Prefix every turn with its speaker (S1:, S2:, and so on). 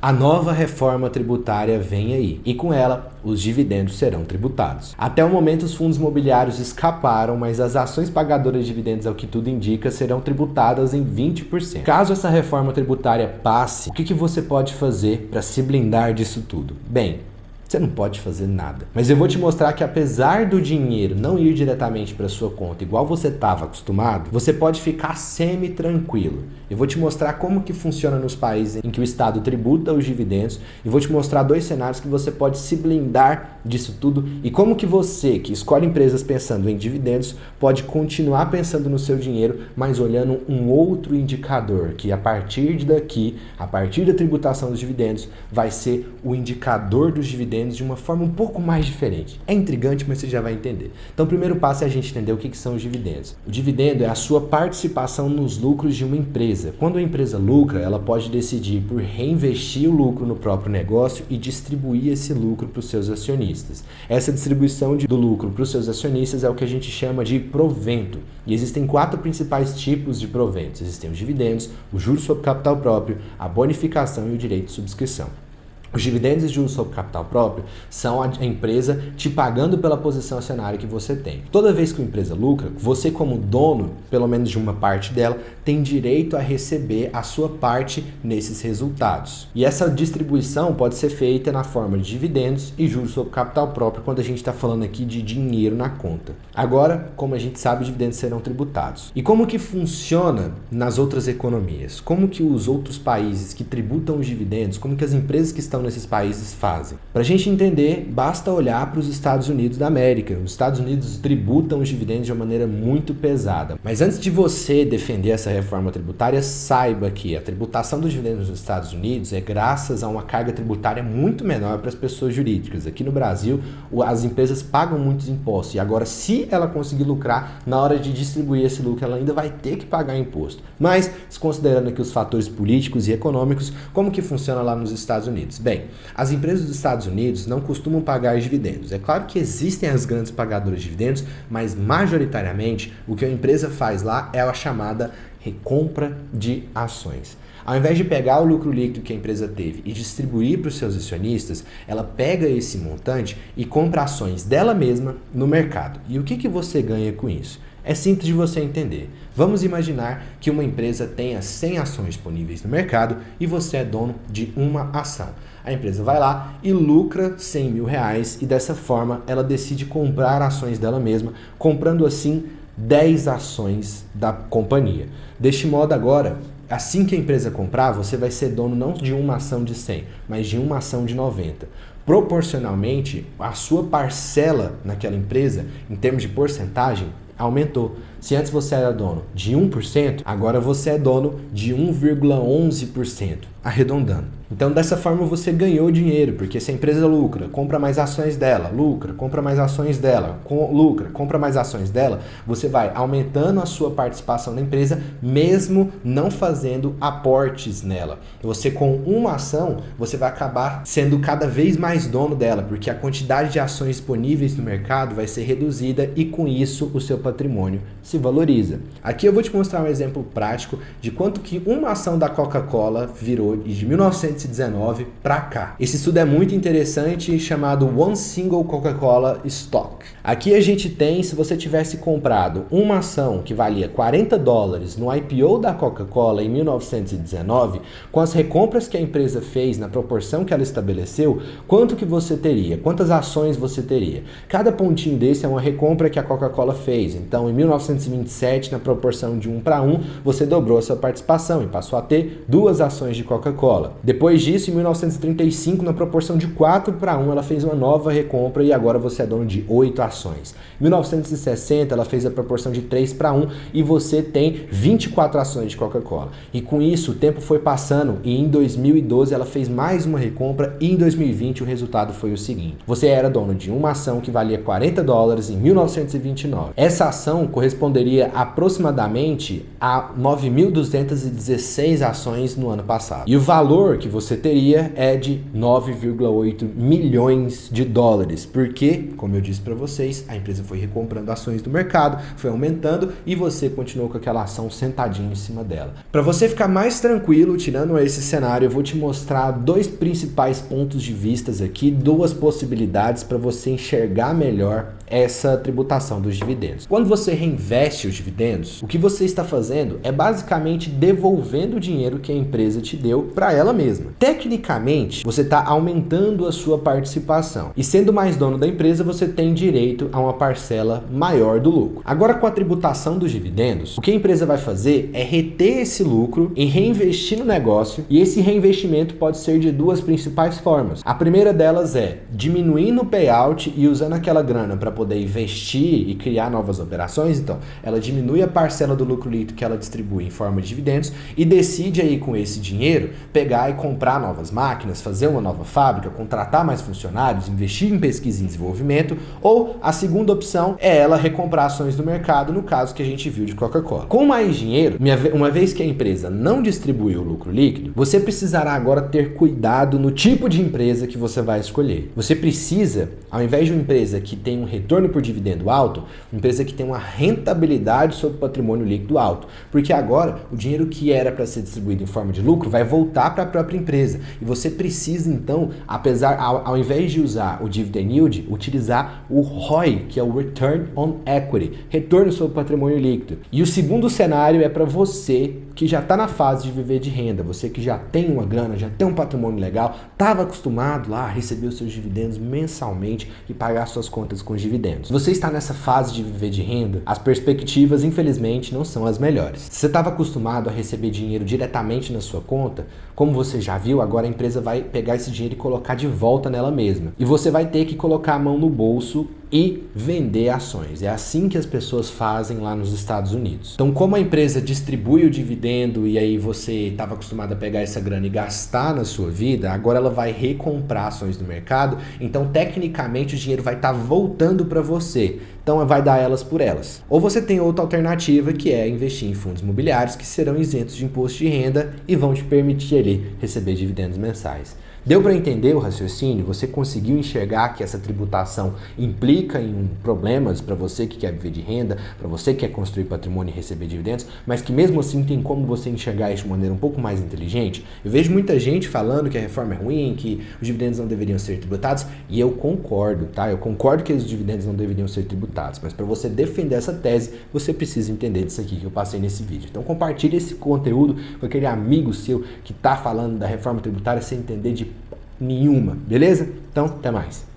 S1: A nova reforma tributária vem aí e com ela os dividendos serão tributados. Até o momento os fundos imobiliários escaparam, mas as ações pagadoras de dividendos, ao que tudo indica, serão tributadas em 20%. Caso essa reforma tributária passe, o que você pode fazer para se blindar disso tudo? Bem, você não pode fazer nada. Mas eu vou te mostrar que apesar do dinheiro não ir diretamente para sua conta igual você estava acostumado, você pode ficar semi-tranquilo. Eu vou te mostrar como que funciona nos países em que o Estado tributa os dividendos e vou te mostrar 2 cenários que você pode se blindar disso tudo e como que você, que escolhe empresas pensando em dividendos, pode continuar pensando no seu dinheiro, mas olhando um outro indicador, que a partir daqui, a partir da tributação dos dividendos, vai ser o indicador dos dividendos de uma forma um pouco mais diferente. É intrigante, mas você já vai entender. Então, o primeiro passo é a gente entender o que são os dividendos. O dividendo é a sua participação nos lucros de uma empresa. Quando a empresa lucra, ela pode decidir por reinvestir o lucro no próprio negócio e distribuir esse lucro para os seus acionistas. Essa distribuição do lucro para os seus acionistas é o que a gente chama de provento. E existem 4 principais tipos de proventos. Existem os dividendos, o juros sobre capital próprio, a bonificação e o direito de subscrição. Os dividendos e juros sobre capital próprio são a empresa te pagando pela posição acionária que você tem. Toda vez que uma empresa lucra, você como dono, pelo menos de uma parte dela, tem direito a receber a sua parte nesses resultados. E essa distribuição pode ser feita na forma de dividendos e juros sobre capital próprio quando a gente está falando aqui de dinheiro na conta. Agora, como a gente sabe, os dividendos serão tributados. E como que funciona nas outras economias? Como que os outros países que tributam os dividendos, como que as empresas que estão nesses países fazem? Para a gente entender, basta olhar para os Estados Unidos da América. Os Estados Unidos tributam os dividendos de uma maneira muito pesada. Mas antes de você defender essa reforma tributária, saiba que a tributação dos dividendos nos Estados Unidos é graças a uma carga tributária muito menor para as pessoas jurídicas. Aqui no Brasil, as empresas pagam muitos impostos e agora, se ela conseguir lucrar, na hora de distribuir esse lucro, ela ainda vai ter que pagar imposto. Mas, desconsiderando aqui os fatores políticos e econômicos, como que funciona lá nos Estados Unidos? Bem, as empresas dos Estados Unidos não costumam pagar dividendos. É claro que existem as grandes pagadoras de dividendos, mas majoritariamente o que a empresa faz lá é a chamada recompra de ações. Ao invés de pegar o lucro líquido que a empresa teve e distribuir para os seus acionistas, ela pega esse montante e compra ações dela mesma no mercado. E o que você ganha com isso? É simples de você entender. Vamos imaginar que uma empresa tenha 100 ações disponíveis no mercado e você é dono de uma ação. A empresa vai lá e lucra R$100 mil e dessa forma ela decide comprar ações dela mesma, comprando assim 10 ações da companhia. Deste modo agora, assim que a empresa comprar, você vai ser dono não de uma ação de 100, mas de uma ação de 90. Proporcionalmente, a sua parcela naquela empresa, em termos de porcentagem, aumentou. Se antes você era dono de 1%, agora você é dono de 1,11%, arredondando. Então, dessa forma, você ganhou dinheiro, porque se a empresa lucra, compra mais ações dela, lucra, compra mais ações dela, lucra, compra mais ações dela, você vai aumentando a sua participação na empresa, mesmo não fazendo aportes nela. Você, com uma ação, você vai acabar sendo cada vez mais dono dela, porque a quantidade de ações disponíveis no mercado vai ser reduzida e, com isso, o seu patrimônio se valoriza. Aqui eu vou te mostrar um exemplo prático de quanto que uma ação da Coca-Cola virou de 1919 para cá. Esse estudo é muito interessante, chamado One Single Coca-Cola Stock. Aqui a gente tem, se você tivesse comprado uma ação que valia $40 no IPO da Coca-Cola em 1919, com as recompras que a empresa fez na proporção que ela estabeleceu, quanto que você teria? Quantas ações você teria? Cada pontinho desse é uma recompra que a Coca-Cola fez. Então, em 1927, na proporção de 1:1, você dobrou a sua participação e passou a ter 2 ações de Coca-Cola. Depois disso, em 1935, na proporção de 4:1, ela fez uma nova recompra e agora você é dono de 8 ações. Em 1960, ela fez a proporção de 3:1 e você tem 24 ações de Coca-Cola. E com isso, o tempo foi passando e em 2012 ela fez mais uma recompra e em 2020 o resultado foi o seguinte. Você era dono de uma ação que valia $40 em 1929. Essa ação corresponde corresponderia aproximadamente a 9.216 ações no ano passado. E o valor que você teria é de 9,8 milhões de dólares, porque, como eu disse para vocês, a empresa foi recomprando ações do mercado, foi aumentando e você continuou com aquela ação sentadinho em cima dela. Para você ficar mais tranquilo, tirando esse cenário, eu vou te mostrar dois principais pontos de vista aqui, duas possibilidades para você enxergar melhor essa tributação dos dividendos. Quando você reinveste os dividendos, o que você está fazendo é basicamente devolvendo o dinheiro que a empresa te deu para ela mesma. Tecnicamente, você está aumentando a sua participação e sendo mais dono da empresa, você tem direito a uma parcela maior do lucro. Agora, com a tributação dos dividendos, o que a empresa vai fazer é reter esse lucro e reinvestir no negócio, e esse reinvestimento pode ser de duas principais formas. A primeira delas é diminuindo o payout e usando aquela grana para poder investir e criar novas operações. Então, ela diminui a parcela do lucro líquido que ela distribui em forma de dividendos e decide aí com esse dinheiro pegar e comprar novas máquinas, fazer uma nova fábrica, contratar mais funcionários, investir em pesquisa e desenvolvimento, ou a segunda opção é ela recomprar ações do mercado, no caso que a gente viu de Coca-Cola. Com mais dinheiro, uma vez que a empresa não distribuiu o lucro líquido, você precisará agora ter cuidado no tipo de empresa que você vai escolher. Você precisa, ao invés de uma empresa que tem um retorno por dividendo alto, uma empresa que tem uma rentabilidade sobre o patrimônio líquido alto, porque agora o dinheiro que era para ser distribuído em forma de lucro vai voltar para a própria empresa e você precisa então, ao invés de usar o dividend yield, utilizar o ROI, que é o Return on Equity, retorno sobre o patrimônio líquido. E o segundo cenário é para você que já está na fase de viver de renda, você que já tem uma grana, já tem um patrimônio legal, estava acostumado lá a receber os seus dividendos mensalmente e pagar suas contas com os dividendos. Você está nessa fase de viver de renda, as perspectivas, infelizmente, não são as melhores. Se você estava acostumado a receber dinheiro diretamente na sua conta, como você já viu, agora a empresa vai pegar esse dinheiro e colocar de volta nela mesma. E você vai ter que colocar a mão no bolso e vender ações. É assim que as pessoas fazem lá nos Estados Unidos. Então, como a empresa distribui o dividendo e aí você estava acostumado a pegar essa grana e gastar na sua vida, agora ela vai recomprar ações do mercado, então tecnicamente o dinheiro vai estar voltando para você. Então vai dar elas por elas. Ou você tem outra alternativa, que é investir em fundos imobiliários que serão isentos de imposto de renda e vão te permitir ali receber dividendos mensais. Deu para entender o raciocínio? Você conseguiu enxergar que essa tributação implica em problemas para você que quer viver de renda, para você que quer construir patrimônio e receber dividendos, mas que mesmo assim tem como você enxergar isso de maneira um pouco mais inteligente? Eu vejo muita gente falando que a reforma é ruim, que os dividendos não deveriam ser tributados, e eu concordo, tá? Eu concordo que os dividendos não deveriam ser tributados, mas para você defender essa tese, você precisa entender disso aqui que eu passei nesse vídeo. Então compartilhe esse conteúdo com aquele amigo seu que está falando da reforma tributária sem entender de nenhuma, beleza? Então, até mais.